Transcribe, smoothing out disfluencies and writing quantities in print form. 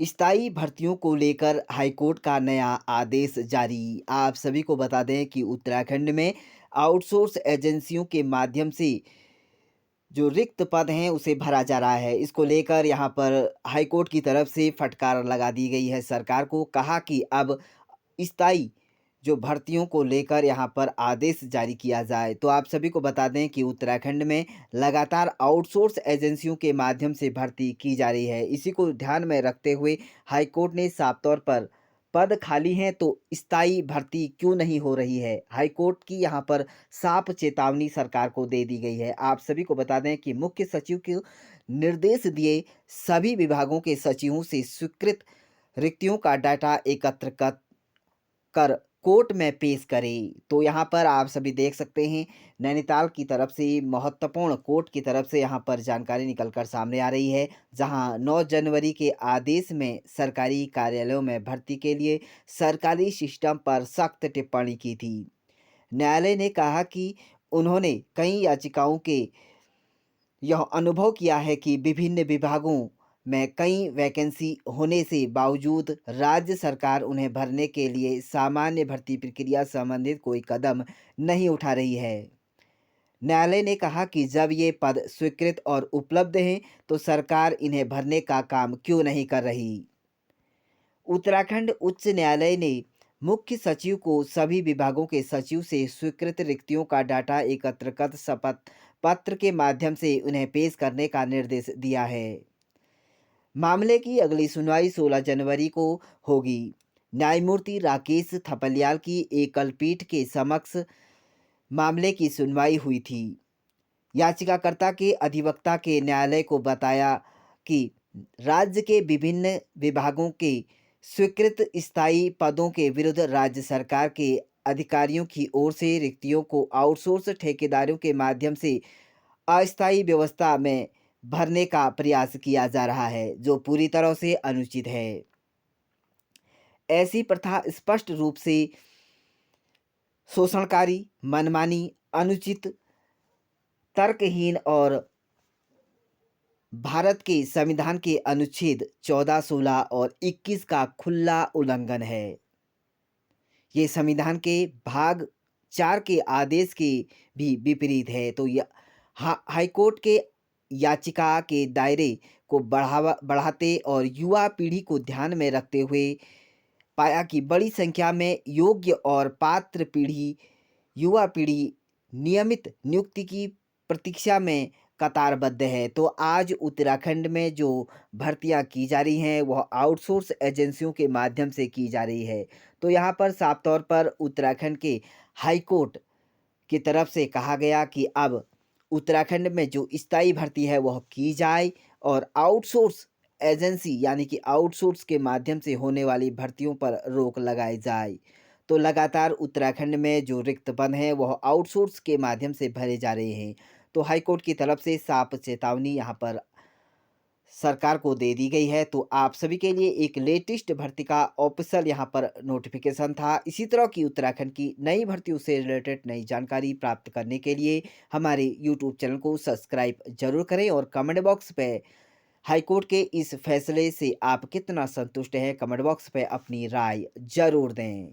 स्थायी भर्तियों को लेकर हाईकोर्ट का नया आदेश जारी। आप सभी को बता दें कि उत्तराखंड में आउटसोर्स एजेंसियों के माध्यम से जो रिक्त पद हैं उसे भरा जा रहा है। इसको लेकर यहाँ पर हाईकोर्ट की तरफ से फटकार लगा दी गई है सरकार को। कहा कि अब स्थायी जो भर्तियों को लेकर यहाँ पर आदेश जारी किया जाए। तो आप सभी को बता दें कि उत्तराखंड में लगातार आउटसोर्स एजेंसियों के माध्यम से भर्ती की जा रही है। इसी को ध्यान में रखते हुए हाईकोर्ट ने साफ तौर पर पद खाली हैं तो स्थायी भर्ती क्यों नहीं हो रही है, हाईकोर्ट की यहाँ पर साफ चेतावनी सरकार को दे दी गई है। आप सभी को बता दें कि मुख्य सचिव को निर्देश दिए सभी विभागों के सचिवों से स्वीकृत रिक्तियों का डाटा एकत्र कर कोर्ट में पेश करें। तो यहाँ पर आप सभी देख सकते हैं नैनीताल की तरफ से महत्वपूर्ण कोर्ट की तरफ से यहाँ पर जानकारी निकल कर सामने आ रही है, जहाँ 9 जनवरी के आदेश में सरकारी कार्यालयों में भर्ती के लिए सरकारी सिस्टम पर सख्त टिप्पणी की थी। न्यायालय ने कहा कि उन्होंने कई याचिकाओं के यह अनुभव किया है कि विभिन्न विभागों में कई वैकेंसी होने से बावजूद राज्य सरकार उन्हें भरने के लिए सामान्य भर्ती प्रक्रिया संबंधित कोई कदम नहीं उठा रही है। न्यायालय ने कहा कि जब ये पद स्वीकृत और उपलब्ध हैं तो सरकार इन्हें भरने का काम क्यों नहीं कर रही। उत्तराखंड उच्च न्यायालय ने मुख्य सचिव को सभी विभागों के सचिव से स्वीकृत रिक्तियों का डाटा एकत्र कर शपथ पत्र के माध्यम से उन्हें पेश करने का निर्देश दिया है। मामले की अगली सुनवाई 16 जनवरी को होगी। न्यायमूर्ति राकेश थपलियाल की एकल पीठ के समक्ष मामले की सुनवाई हुई थी। याचिकाकर्ता के अधिवक्ता के न्यायालय को बताया कि राज्य के विभिन्न विभागों के स्वीकृत स्थायी पदों के विरुद्ध राज्य सरकार के अधिकारियों की ओर से रिक्तियों को आउटसोर्स ठेकेदारों के माध्यम से अस्थायी व्यवस्था में भरने का प्रयास किया जा रहा है, जो पूरी तरह से अनुचित है। ऐसी प्रथा स्पष्ट रूप से शोषणकारी, मनमानी, अनुचित, तर्कहीन और भारत के संविधान के अनुच्छेद 14, 16 और 21 का खुला उल्लंघन है। ये संविधान के भाग 4 के आदेश के भी विपरीत है। तो यह हाईकोर्ट के याचिका के दायरे को बढ़ाते और युवा पीढ़ी को ध्यान में रखते हुए पाया कि बड़ी संख्या में योग्य और पात्र युवा पीढ़ी नियमित नियुक्ति की प्रतीक्षा में कतारबद्ध है। तो आज उत्तराखंड में जो भर्तियां की जा रही हैं वह आउटसोर्स एजेंसियों के माध्यम से की जा रही है। तो यहाँ पर साफ तौर पर उत्तराखंड के हाईकोर्ट की तरफ से कहा गया कि अब उत्तराखंड में जो स्थायी भर्ती है वह की जाए और आउटसोर्स एजेंसी यानी कि आउटसोर्स के माध्यम से होने वाली भर्तियों पर रोक लगाई जाए। तो लगातार उत्तराखंड में जो रिक्त पद हैं वह आउटसोर्स के माध्यम से भरे जा रहे हैं। तो हाईकोर्ट की तरफ से साफ चेतावनी यहाँ पर सरकार को दे दी गई है। तो आप सभी के लिए एक लेटेस्ट भर्ती का ऑफिशियल यहाँ पर नोटिफिकेशन था। इसी तरह की उत्तराखंड की नई भर्तियों से रिलेटेड नई जानकारी प्राप्त करने के लिए हमारे यूट्यूब चैनल को सब्सक्राइब जरूर करें और कमेंट बॉक्स पे हाईकोर्ट के इस फैसले से आप कितना संतुष्ट हैं, कमेंट बॉक्स पे अपनी राय जरूर दें।